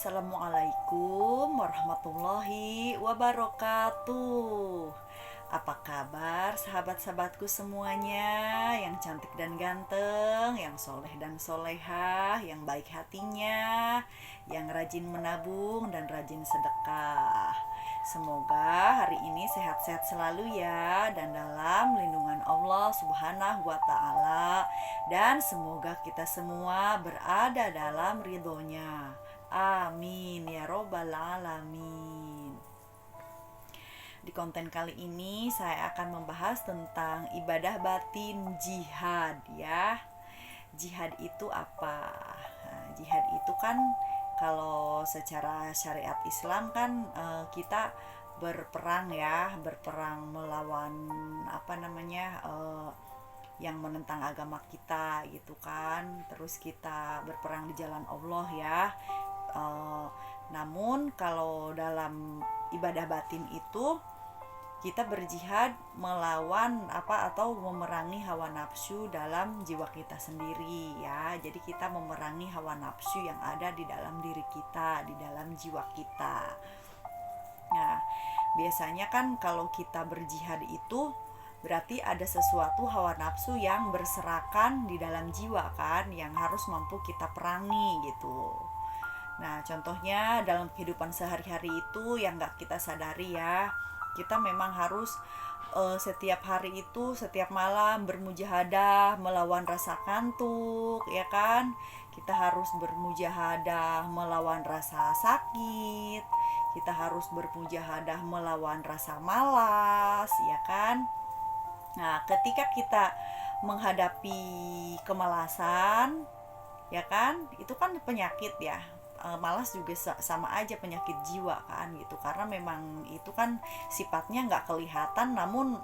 Assalamualaikum warahmatullahi wabarakatuh. Apa kabar sahabat-sahabatku semuanya yang cantik dan ganteng, yang soleh dan solehah, yang baik hatinya, yang rajin menabung dan rajin sedekah. Semoga hari ini sehat-sehat selalu ya, dan dalam lindungan Allah Subhanahu wa Ta'ala, dan semoga kita semua berada dalam ridhonya. Amin ya robbal alamin. Di konten kali ini saya akan membahas tentang ibadah batin jihad ya. Jihad itu apa? Jihad itu kan kalau secara syariat Islam kan kita berperang ya, berperang melawan yang menentang agama kita gitu kan. Terus kita berperang di jalan Allah ya. Namun kalau dalam ibadah batin itu kita berjihad melawan atau memerangi hawa nafsu dalam jiwa kita sendiri ya. Jadi kita memerangi hawa nafsu yang ada di dalam diri kita, di dalam jiwa kita. Nah, biasanya kan kalau kita berjihad itu berarti ada sesuatu hawa nafsu yang berserakan di dalam jiwa kan, yang harus mampu kita perangi gitu. Nah, contohnya dalam kehidupan sehari-hari itu yang gak kita sadari ya, kita memang harus setiap hari itu, setiap malam bermujahadah melawan rasa kantuk ya kan. Kita harus bermujahadah melawan rasa sakit, kita harus bermujahadah melawan rasa malas ya kan. Nah, ketika kita menghadapi kemalasan ya kan, itu kan penyakit ya. Malas juga sama aja penyakit jiwa kan gitu, karena memang itu kan sifatnya nggak kelihatan, namun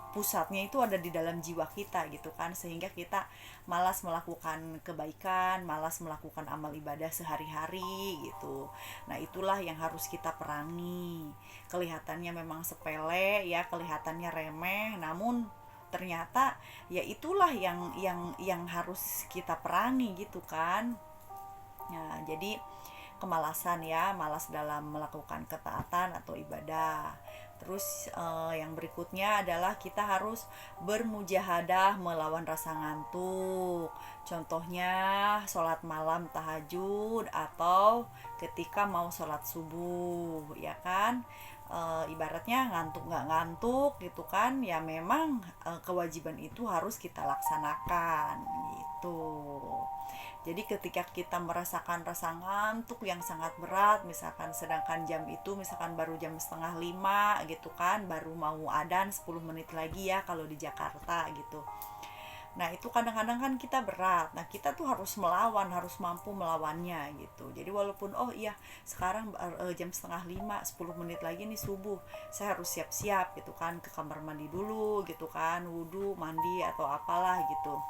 pusatnya itu ada di dalam jiwa kita gitu kan, sehingga kita malas melakukan kebaikan, malas melakukan amal ibadah sehari-hari gitu. Nah, itulah yang harus kita perangi. Kelihatannya memang sepele ya, kelihatannya remeh, namun ternyata ya itulah yang harus kita perangi gitu kan. Nah, jadi kemalasan ya, malas dalam melakukan ketaatan atau ibadah. Terus yang berikutnya adalah kita harus bermujahadah melawan rasa ngantuk. Contohnya sholat malam tahajud atau ketika mau sholat subuh ya kan. Ibaratnya ngantuk nggak ngantuk gitu kan, ya memang kewajiban itu harus kita laksanakan gitu. Jadi ketika kita merasakan rasa ngantuk yang sangat berat, misalkan sedangkan jam itu misalkan baru jam 4:30 gitu kan, baru mau adzan 10 menit lagi ya kalau di Jakarta gitu. Nah, itu kadang-kadang kan kita berat. Nah, kita tuh harus melawan, harus mampu melawannya gitu. Jadi walaupun sekarang jam 4:30, 10 menit lagi nih subuh, saya harus siap-siap gitu kan, ke kamar mandi dulu gitu kan, wudhu, mandi atau apalah gitu.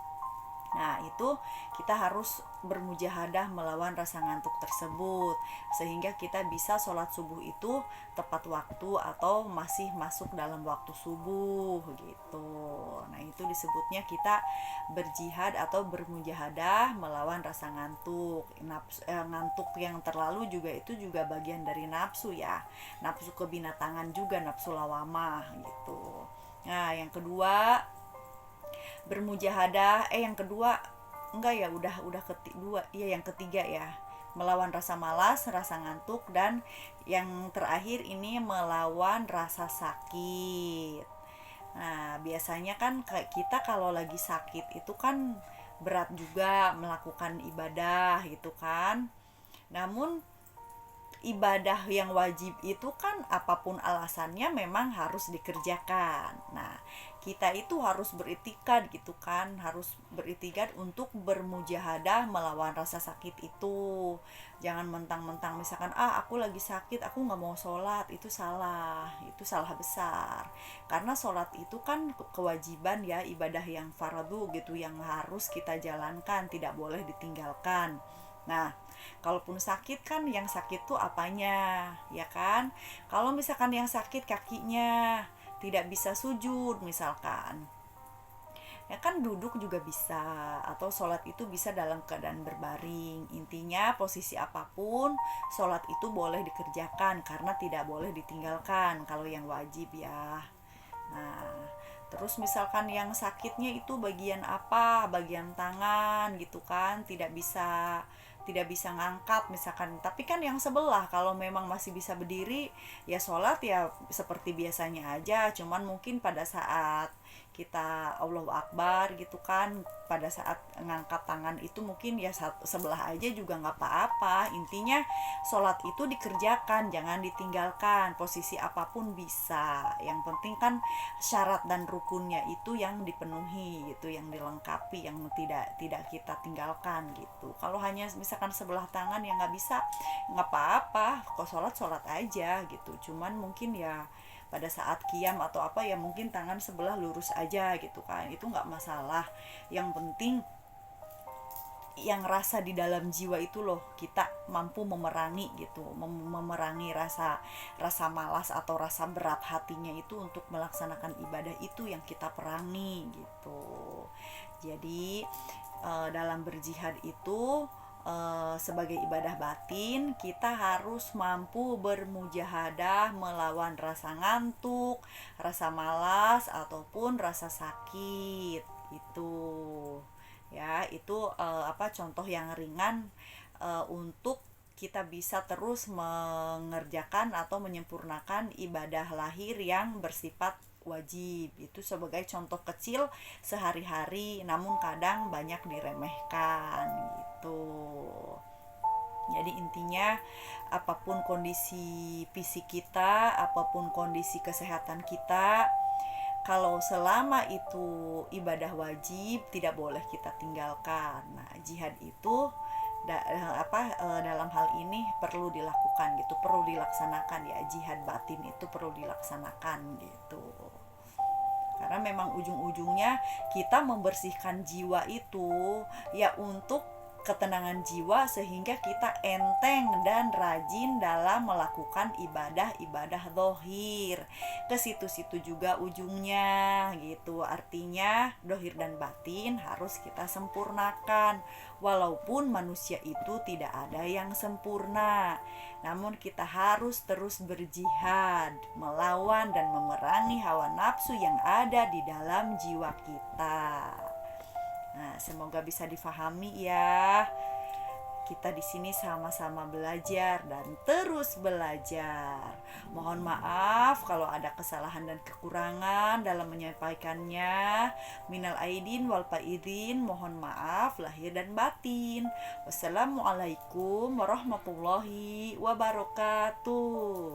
Nah, itu kita harus bermujahadah melawan rasa ngantuk tersebut, sehingga kita bisa sholat subuh itu tepat waktu atau masih masuk dalam waktu subuh gitu. Nah, itu disebutnya kita berjihad atau bermujahadah melawan rasa ngantuk. Ngantuk yang terlalu juga itu juga bagian dari nafsu ya, nafsu kebinatangan juga, nafsu lawamah gitu. Nah, yang kedua bermujahadah yang kedua enggak ya, udah kedua iya, yang ketiga ya, melawan rasa malas, rasa ngantuk, dan yang terakhir ini melawan rasa sakit. Nah, biasanya kan kita kalau lagi sakit itu kan berat juga melakukan ibadah gitu kan. Namun ibadah yang wajib itu kan apapun alasannya memang harus dikerjakan. Nah, kita itu harus beritikad gitu kan, harus beritikad untuk bermujahadah melawan rasa sakit itu. Jangan mentang-mentang misalkan aku lagi sakit, aku nggak mau sholat, itu salah besar. Karena sholat itu kan kewajiban ya, ibadah yang fardu gitu, yang harus kita jalankan, tidak boleh ditinggalkan. Nah, kalaupun sakit kan, yang sakit tuh apanya ya kan. Kalau misalkan yang sakit kakinya tidak bisa sujud misalkan, Ya kan duduk juga bisa, atau sholat itu bisa dalam keadaan berbaring. Intinya posisi apapun sholat itu boleh dikerjakan karena tidak boleh ditinggalkan kalau yang wajib ya. Nah, terus misalkan yang sakitnya itu bagian apa, bagian tangan gitu kan, tidak bisa ngangkat misalkan. Tapi kan yang sebelah kalau memang masih bisa berdiri, ya sholat ya seperti biasanya aja. Cuman mungkin pada saat kita Allahu Akbar gitu kan, pada saat ngangkat tangan itu mungkin ya sebelah aja juga nggak apa-apa. Intinya sholat itu dikerjakan, jangan ditinggalkan, posisi apapun bisa. Yang penting kan syarat dan rukunnya itu yang dipenuhi gitu, yang dilengkapi, yang tidak kita tinggalkan gitu. Kalau hanya misalkan sebelah tangan yang nggak bisa, nggak apa-apa, kok sholat aja gitu. Cuman mungkin ya pada saat qiyam atau apa ya mungkin tangan sebelah lurus aja gitu kan, itu nggak masalah. Yang penting yang rasa di dalam jiwa itu loh, kita mampu memerangi gitu, memerangi rasa rasa malas atau rasa berat hatinya itu untuk melaksanakan ibadah itu yang kita perangi gitu. Jadi dalam berjihad itu sebagai ibadah batin kita harus mampu bermujahadah melawan rasa ngantuk, rasa malas ataupun rasa sakit itu. Ya, itu contoh yang ringan untuk kita bisa terus mengerjakan atau menyempurnakan ibadah lahir yang bersifat wajib. Itu sebagai contoh kecil sehari-hari namun kadang banyak diremehkan gitu. Jadi intinya apapun kondisi fisik kita, apapun kondisi kesehatan kita, kalau selama itu ibadah wajib tidak boleh kita tinggalkan. Nah, jihad itu dalam hal ini perlu dilakukan gitu, perlu dilaksanakan ya, jihad batin itu perlu dilaksanakan gitu. Karena memang ujung-ujungnya kita membersihkan jiwa itu ya untuk ketenangan jiwa, sehingga kita enteng dan rajin dalam melakukan ibadah-ibadah zahir. Ke situ-situ juga ujungnya gitu. Artinya zahir dan batin harus kita sempurnakan. Walaupun manusia itu tidak ada yang sempurna, namun kita harus terus berjihad melawan dan memerangi hawa nafsu yang ada di dalam jiwa kita. Nah, semoga bisa difahami ya. Kita di sini sama-sama belajar dan terus belajar. Mohon maaf kalau ada kesalahan dan kekurangan dalam menyampaikannya. Minal aidin wal faidin, mohon maaf lahir dan batin. Wassalamualaikum warahmatullahi wabarakatuh.